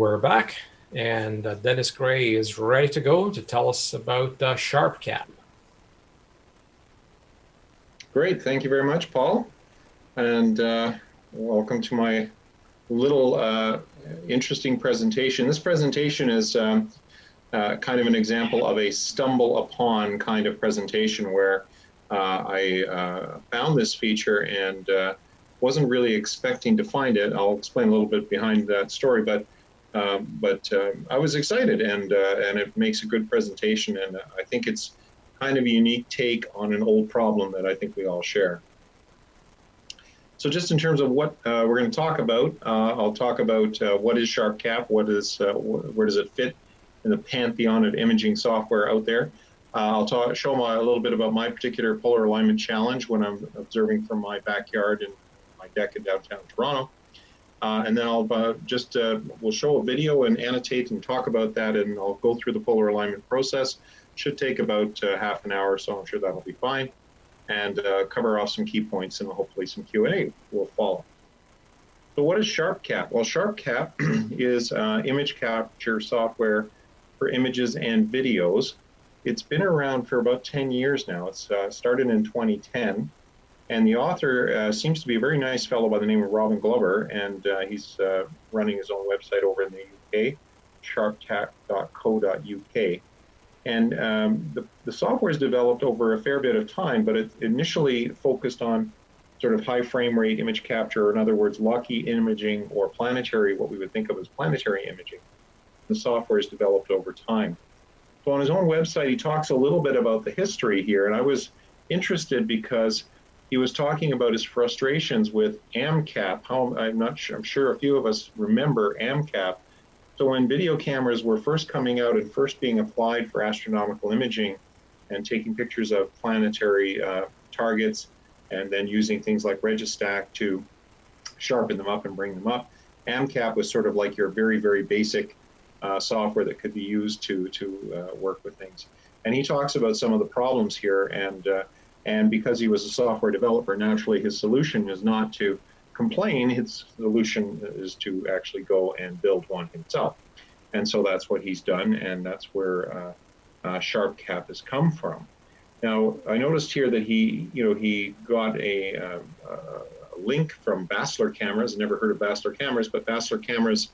we're back, and Denis Grey is ready to go to tell us about Sharpcap. Great, thank you very much, Paul, and welcome to my little interesting presentation. This presentation is kind of an example of a stumble upon kind of presentation where I found this feature and wasn't really expecting to find it. I'll explain a little bit behind that story, but I was excited, and it makes a good presentation, and I think it's kind of a unique take on an old problem that I think we all share. So just in terms of what we're going to talk about, I'll talk about what is Sharpcap, where does it fit in the pantheon of imaging software out there. I'll show a little bit about my particular polar alignment challenge when I'm observing from my backyard and my deck in downtown Toronto. And then I'll we'll show a video and annotate and talk about that, and I'll go through the polar alignment process. Should take about half an hour or so. I'm sure that'll be fine. And cover off some key points, and hopefully some Q&A will follow. So what is Sharpcap? Well, Sharpcap is image capture software for images and videos. It's been around for about 10 years now. It's started in 2010. And the author seems to be a very nice fellow by the name of Robin Glover, and he's running his own website over in the UK, sharpcap.co.uk. And the software is developed over a fair bit of time, but it initially focused on sort of high frame rate image capture, or in other words, lucky imaging or planetary, what we would think of as planetary imaging. The software is developed over time. So on his own website, he talks a little bit about the history here, and I was interested because he was talking about his frustrations with AMCAP. I'm sure a few of us remember AMCAP. So when video cameras were first coming out and first being applied for astronomical imaging and taking pictures of planetary targets, and then using things like Registack to sharpen them up and bring them up, AMCAP was sort of like your very, very basic software that could be used to work with things. And he talks about some of the problems here, and because he was a software developer, naturally his solution is not to complain. His solution is to actually go and build one himself. And so that's what he's done, and that's where Sharpcap has come from. Now, I noticed here that he got a link from Basler Cameras. Never heard of Basler Cameras, but Basler Cameras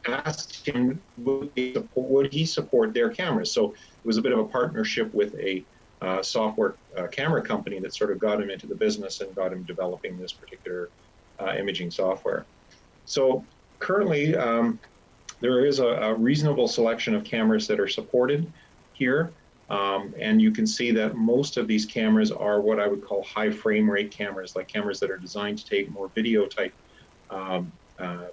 asked him would he support their cameras. So it was a bit of a partnership with a software camera company that sort of got him into the business and got him developing this particular imaging software. So currently, there is a reasonable selection of cameras that are supported here. And you can see that most of these cameras are what I would call high frame rate cameras, like cameras that are designed to take more video type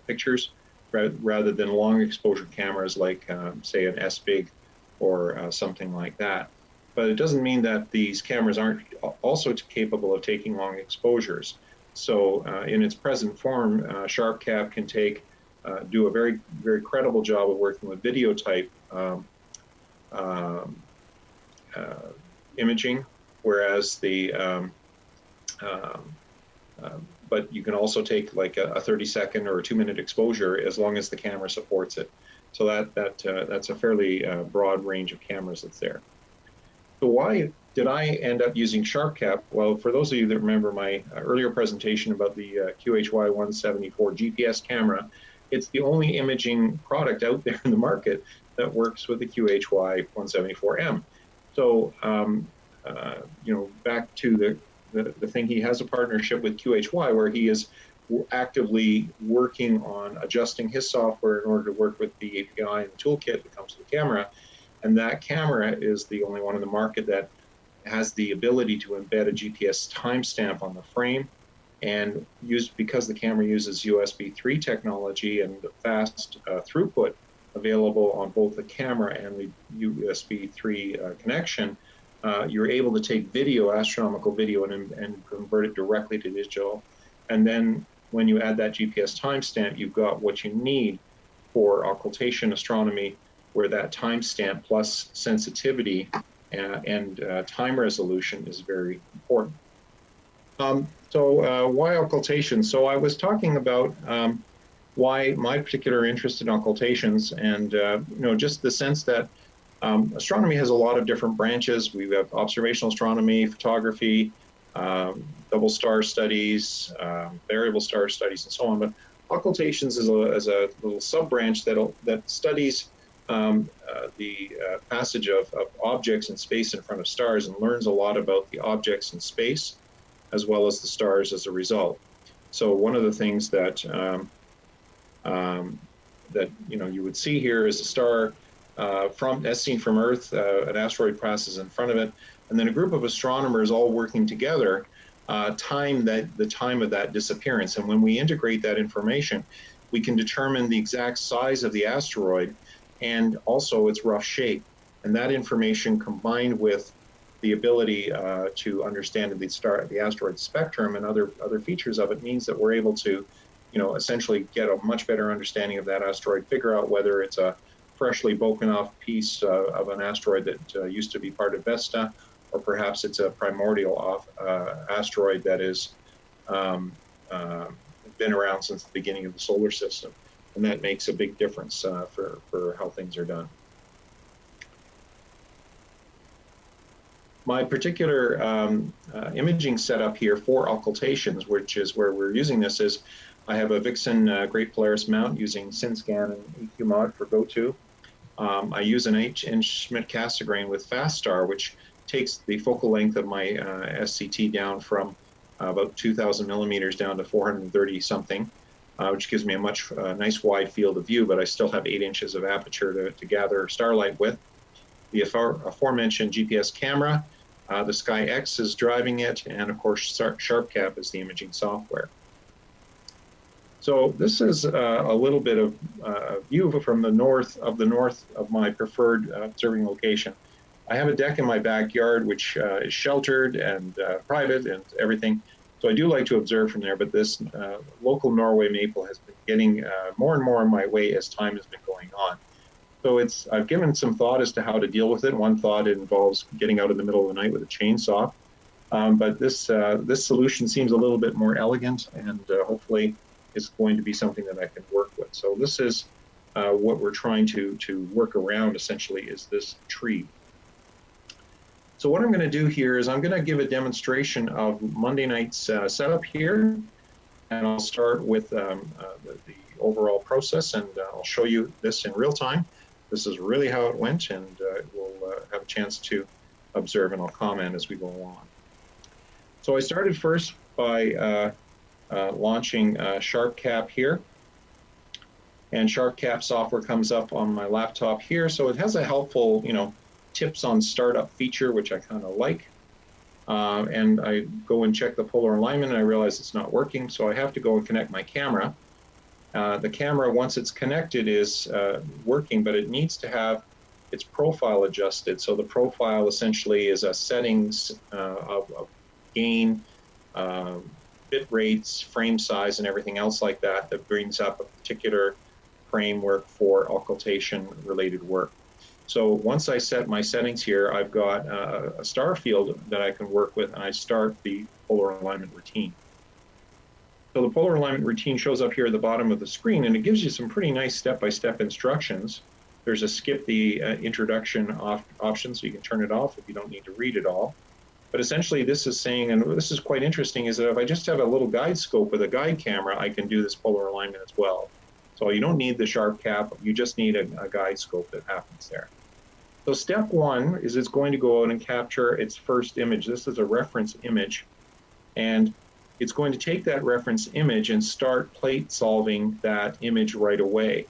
pictures rather than long exposure cameras like, say, an S-Big or something like that. But it doesn't mean that these cameras aren't also capable of taking long exposures. So in its present form, Sharpcap can do a very, very credible job of working with video type imaging, whereas but you can also take like a 30-second or a 2-minute exposure as long as the camera supports it. So that's a fairly broad range of cameras that's there. So why did I end up using Sharpcap? Well, for those of you that remember my earlier presentation about the QHY-174 GPS camera, it's the only imaging product out there in the market that works with the QHY-174M. So, back to the thing, he has a partnership with QHY where he is actively working on adjusting his software in order to work with the API and the toolkit that comes to the camera. And that camera is the only one in the market that has the ability to embed a GPS timestamp on the frame, and because the camera uses USB 3 technology and the fast throughput available on both the camera and the USB 3 connection, you're able to take video, astronomical video, and convert it directly to digital. And then when you add that GPS timestamp, you've got what you need for occultation astronomy, where that timestamp plus sensitivity and time resolution is very important. So why occultation? So I was talking about why my particular interest in occultations, and just the sense that astronomy has a lot of different branches. We have observational astronomy, photography, double star studies, variable star studies, and so on. But occultations is a little sub-branch that studies the passage of objects in space in front of stars and learns a lot about the objects in space as well as the stars as a result. So one of the things that you would see here is a star as seen from Earth. An asteroid passes in front of it, and then a group of astronomers all working together time the time of that disappearance. And when we integrate that information, we can determine the exact size of the asteroid and also its rough shape. And that information, combined with the ability to understand the asteroid spectrum and other features of it, means that we're able to, essentially get a much better understanding of that asteroid, figure out whether it's a freshly broken off piece of an asteroid that used to be part of Vesta, or perhaps it's a primordial asteroid that is been around since the beginning of the solar system. And that makes a big difference for how things are done. My particular imaging setup here for occultations, which is where we're using this, is I have a Vixen Great Polaris mount using SynScan and EQMod for GoTo. I use an 8-inch Schmidt-Cassegrain with FastStar, which takes the focal length of my SCT down from about 2,000 millimeters down to 430 something, which gives me a nice wide field of view, but I still have 8 inches of aperture to gather starlight with. The aforementioned GPS camera, the SkyX is driving it, and of course Sharpcap is the imaging software. So this is a little bit of view from the north of my preferred observing location. I have a deck in my backyard which is sheltered and private and everything, so I do like to observe from there, but this local Norway maple has been getting more and more in my way as time has been going on. So I've given some thought as to how to deal with it. One thought involves getting out in the middle of the night with a chainsaw, but this solution seems a little bit more elegant, and hopefully is going to be something that I can work with. So this is what we're trying to work around, essentially, is this tree. So what I'm going to do here is I'm going to give a demonstration of Monday night's setup here, and I'll start with the overall process, and I'll show you this in real time. This is really how it went, and we'll have a chance to observe, and I'll comment as we go along. So I started first by launching Sharpcap here, and Sharpcap software comes up on my laptop here. So it has a helpful, tips on startup feature, which I kind of like. And I go and check the polar alignment, and I realize it's not working, so I have to go and connect my camera. The camera, once it's connected, is working, but it needs to have its profile adjusted. So the profile essentially is a settings of gain, bit rates, frame size, and everything else like that brings up a particular framework for occultation related work. So once I set my settings here, I've got a star field that I can work with, and I start the polar alignment routine. So the polar alignment routine shows up here at the bottom of the screen, and it gives you some pretty nice step-by-step instructions. There's a skip the introduction option, so you can turn it off if you don't need to read it all. But essentially this is saying, and this is quite interesting, is that if I just have a little guide scope with a guide camera, I can do this polar alignment as well. So you don't need the Sharpcap, you just need a guide scope that happens there. So step one is it's going to go out and capture its first image. This is a reference image, and it's going to take that reference image and start plate solving that image right away.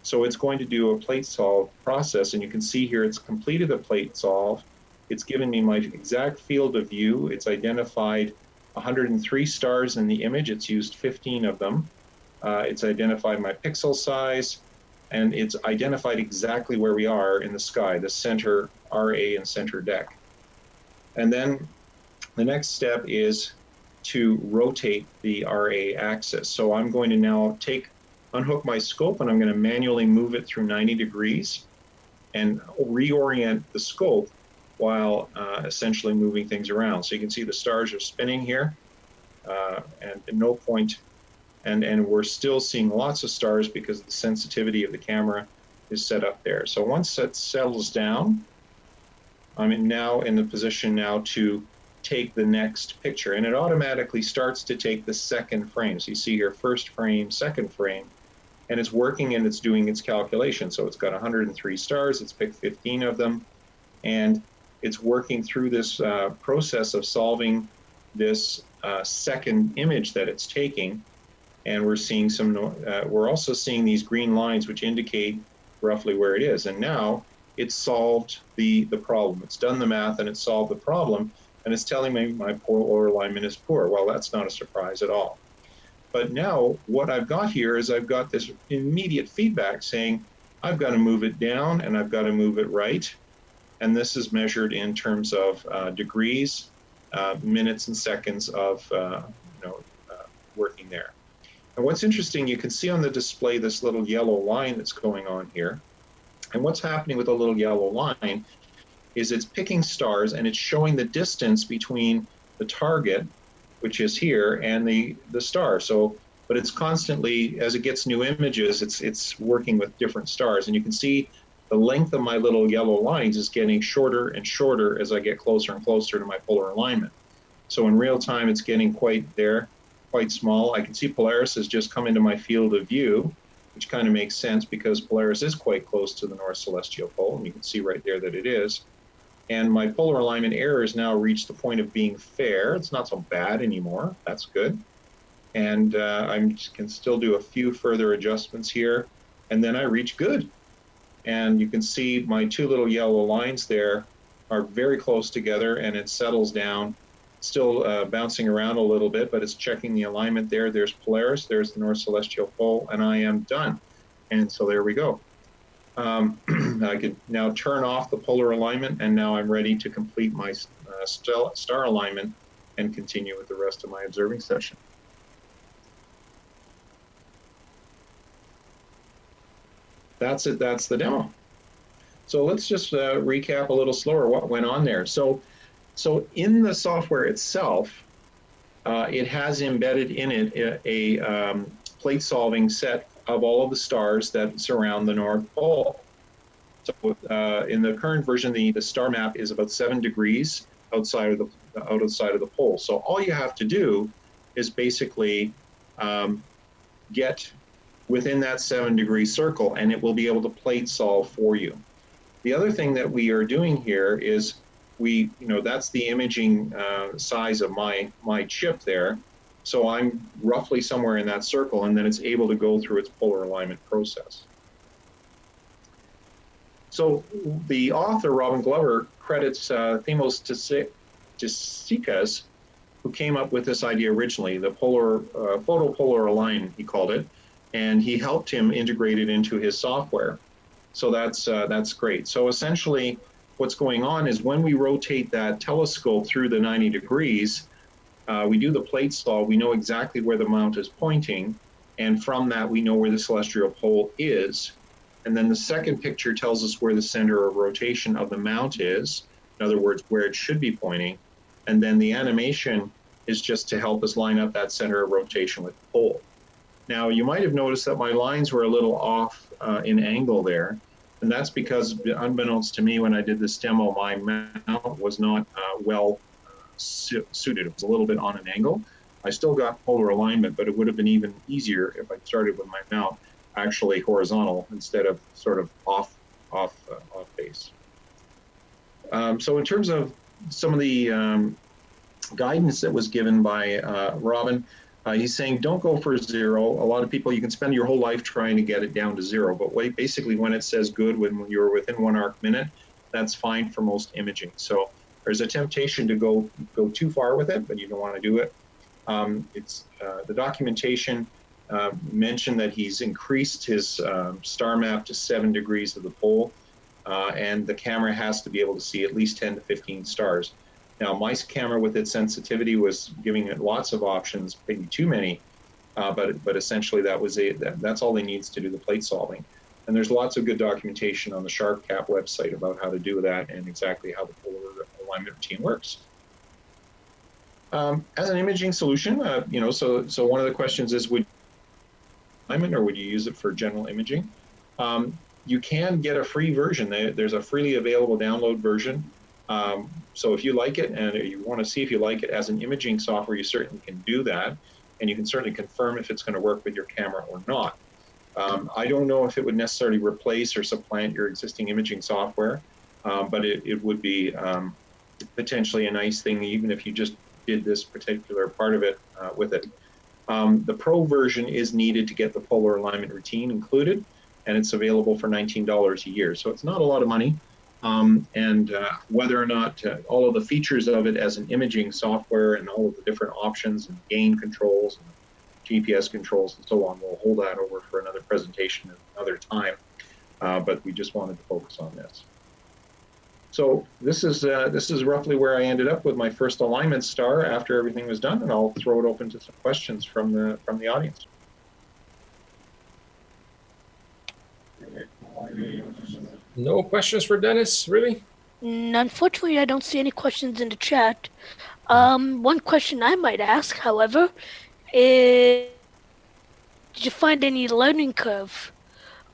So it's going to do a plate solve process, and you can see here it's completed the plate solve. It's given me my exact field of view. It's identified 103 stars in the image. It's used 15 of them. It's identified my pixel size, and it's identified exactly where we are in the sky, the center RA and center deck. And then the next step is to rotate the RA axis. So I'm going to now unhook my scope, and I'm going to manually move it through 90 degrees and reorient the scope while essentially moving things around. So you can see the stars are spinning here, and at no point And we're still seeing lots of stars because the sensitivity of the camera is set up there. So once it settles down, I'm now in the position now to take the next picture, and it automatically starts to take the second frame. So you see here, first frame, second frame, and it's working and it's doing its calculation. So it's got 103 stars, it's picked 15 of them, and it's working through this process of solving this second image that it's taking. And we're seeing some, we're also seeing these green lines which indicate roughly where it is. And now it's solved the problem. It's done the math and it's solved the problem. And it's telling me my polar alignment is poor. Well, that's not a surprise at all. But now what I've got here is I've got this immediate feedback saying, I've got to move it down and I've got to move it right. And this is measured in terms of degrees, minutes and seconds of working there. And what's interesting, you can see on the display this little yellow line that's going on here. And what's happening with the little yellow line is it's picking stars and it's showing the distance between the target, which is here, and the star. So, but it's constantly, as it gets new images, it's working with different stars. And you can see the length of my little yellow lines is getting shorter and shorter as I get closer and closer to my polar alignment. So in real time, it's getting quite small. I can see Polaris has just come into my field of view, which kind of makes sense because Polaris is quite close to the North Celestial Pole, and you can see right there that it is. And my polar alignment error has now reached the point of being fair. It's not so bad anymore. That's good. And I can still do a few further adjustments here, and then I reach good. And you can see my two little yellow lines there are very close together, and it settles down, still bouncing around a little bit, but it's checking the alignment there. There's Polaris, there's the North Celestial Pole, and I am done. And so there we go. I can now turn off the polar alignment, and now I'm ready to complete my star alignment and continue with the rest of my observing session. That's it, that's the demo. So let's just recap a little slower what went on there. So in the software itself, it has embedded in it a plate solving set of all of the stars that surround the North Pole. So in the current version, the star map is about 7 degrees outside of the pole. So all you have to do is basically get within that 7-degree circle, and it will be able to plate solve for you. The other thing that we are doing here is that's the imaging size of my chip there. So I'm roughly somewhere in that circle, and then it's able to go through its polar alignment process. So the author, Robin Glover, credits Themos Tsikas, who came up with this idea originally, the photopolar align, he called it, and he helped him integrate it into his software. So that's great. So essentially, what's going on is when we rotate that telescope through the 90 degrees, we do the plate solve, we know exactly where the mount is pointing, and from that we know where the celestial pole is. And then the second picture tells us where the center of rotation of the mount is, in other words, where it should be pointing. And then the animation is just to help us line up that center of rotation with the pole. Now, you might have noticed that my lines were a little off in angle there. And that's because, unbeknownst to me, when I did this demo, my mount was not well suited. It was a little bit on an angle. I still got polar alignment, but it would have been even easier if I started with my mount actually horizontal instead of sort of off base. So in terms of some of the guidance that was given by Robin, he's saying don't go for 0. A lot of people, you can spend your whole life trying to get it down to 0, but basically when it says good, when you're within 1 arc minute, that's fine for most imaging. So there's a temptation to go too far with it, but you don't want to do it. The documentation mentioned that he's increased his star map to 7 degrees of the pole, and the camera has to be able to see at least 10 to 15 stars. Now, my camera with its sensitivity was giving it lots of options, maybe too many, but essentially that's all he needs to do the plate solving. And there's lots of good documentation on the Sharpcap website about how to do that and exactly how the polar alignment routine works. As an imaging solution, so one of the questions is, would alignment, or would you use it for general imaging? You can get a free version. There's a freely available download version. So if you like it and you want to see if you like it as an imaging software, you certainly can do that. And you can certainly confirm if it's going to work with your camera or not. I don't know if it would necessarily replace or supplant your existing imaging software, but it would be potentially a nice thing, even if you just did this particular part of it with it. The Pro version is needed to get the polar alignment routine included, and it's available for $19 a year. So it's not a lot of money. Whether or not all of the features of it as an imaging software and all of the different options and gain controls and GPS controls and so on, we'll hold that over for another presentation at another time. But we just wanted to focus on this. So this is roughly where I ended up with my first alignment star after everything was done, and I'll throw it open to some questions from the audience. No questions for Denis, really? Unfortunately, I don't see any questions in the chat. One question I might ask, however, is, did you find any learning curve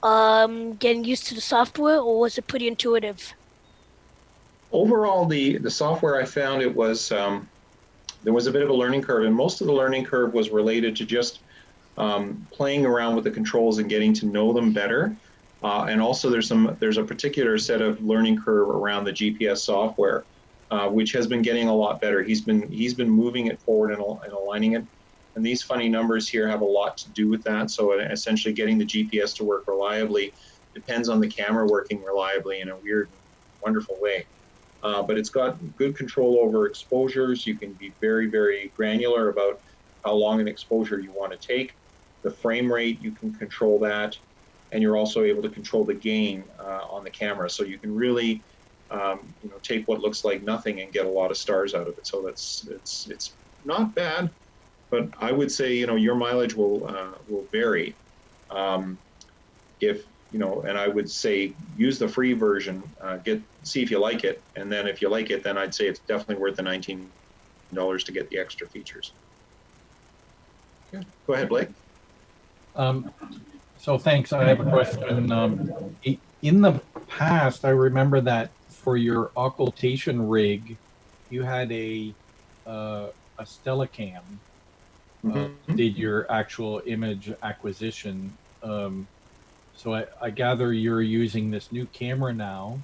getting used to the software, or was it pretty intuitive? Overall, the software, I found it was there was a bit of a learning curve, and most of the learning curve was related to just playing around with the controls and getting to know them better. And also there's a particular set of learning curve around the GPS software, which has been getting a lot better. He's been moving it forward and aligning it. And these funny numbers here have a lot to do with that. So essentially getting the GPS to work reliably depends on the camera working reliably in a weird, wonderful way. But it's got good control over exposures. You can be very, very granular about how long an exposure you want to take. The frame rate, you can control that. And you're also able to control the gain on the camera. So you can really take what looks like nothing and get a lot of stars out of it. So it's not bad, but I would say, your mileage will vary. And I would say use the free version, see if you like it. And then if you like it, then I'd say it's definitely worth the $19 to get the extra features. Okay. Go ahead, Blake. So thanks. I have a question. In the past, I remember that for your occultation rig, you had a Steadicam. Did your actual image acquisition. So I gather you're using this new camera now,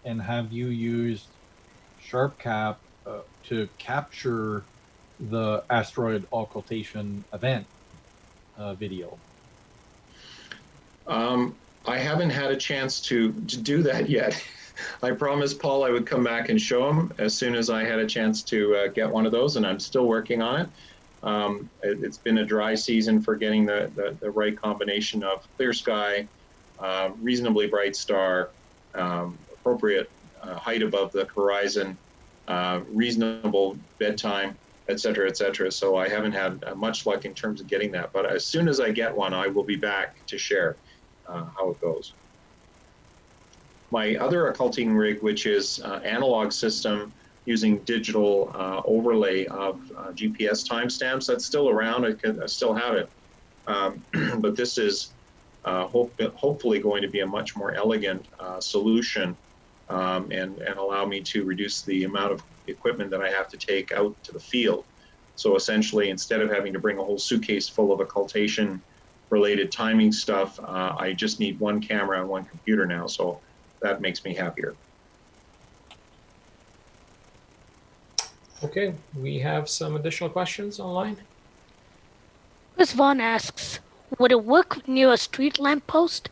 and have you used Sharpcap to capture the asteroid occultation event video? I haven't had a chance to do that yet. I promised Paul I would come back and show him as soon as I had a chance to get one of those, and I'm still working on it. It's been a dry season for getting the right combination of clear sky, reasonably bright star, appropriate height above the horizon, reasonable bedtime, et cetera, et cetera. So I haven't had much luck in terms of getting that. But as soon as I get one, I will be back to share how it goes. My other occulting rig, which is analog system using digital overlay of GPS timestamps, that's still around. I still have it. But this is hopefully going to be a much more elegant solution and allow me to reduce the amount of equipment that I have to take out to the field. So essentially, instead of having to bring a whole suitcase full of occultation related timing stuff, I just need one camera and one computer now. So that makes me happier. Okay, we have some additional questions online. Chris Vaughn asks, would it work near a street lamp post?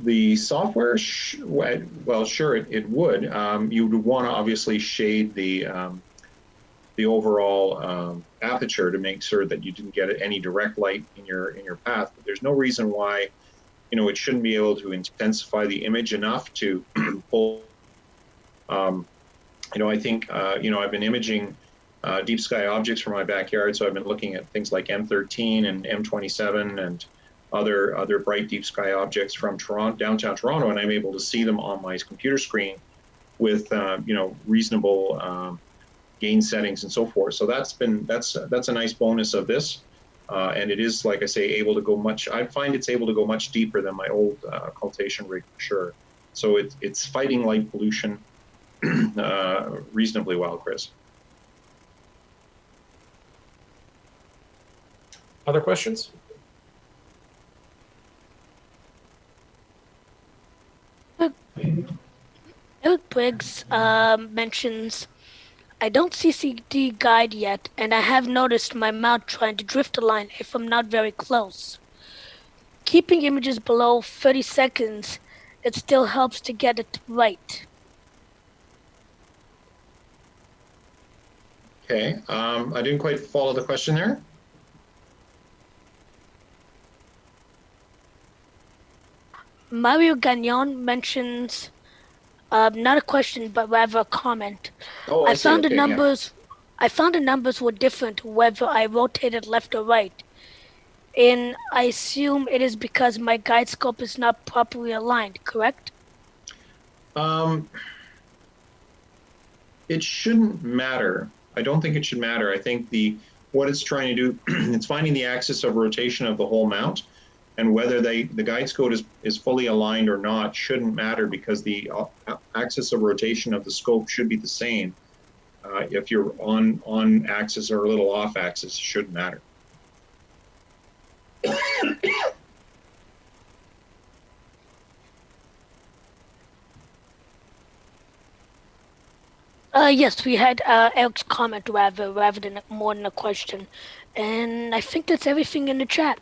The software, well, sure, it would. You would want to obviously shade the overall aperture to make sure that you didn't get any direct light in your path. But there's no reason why, it shouldn't be able to intensify the image enough to pull. I think I've been imaging deep sky objects from my backyard, so I've been looking at things like M13 and M27 and other bright deep sky objects from downtown Toronto, and I'm able to see them on my computer screen with reasonable gain settings and so forth. So that's a nice bonus of this. And it is, like I say, able to go I find it's able to go much deeper than my old occultation rig for sure. So it's fighting light pollution reasonably well, Chris. Other questions? Eric Briggs mentions, I don't see CD guide yet, and I have noticed my mount trying to drift a line if I'm not very close. Keeping images below 30 seconds, it still helps to get it right. Okay, I didn't quite follow the question there. Mario Gagnon mentions, not a question, but rather a comment. Oh, I see. found Okay, the numbers. I found the numbers were different whether I rotated left or right. And I assume it is because my guide scope is not properly aligned, correct? It shouldn't matter. I don't think it should matter. I think what it's trying to do, it's finding the axis of rotation of the whole mount, and whether the guide scope is fully aligned or not shouldn't matter, because the axis of rotation of the scope should be the same. If you're on axis or a little off axis, it shouldn't matter. Yes, we had Eric's comment rather than more than a question, and I think that's everything in the chat.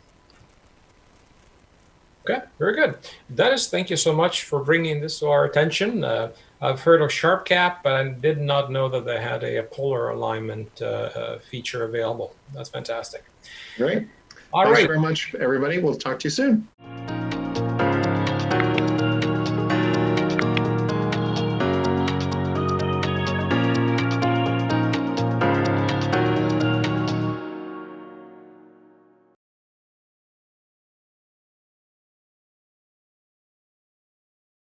Okay, very good. Dennis, thank you so much for bringing this to our attention. I've heard of Sharpcap, but I did not know that they had a polar alignment feature available. That's fantastic. Great. All Thanks right. very much, everybody. We'll talk to you soon.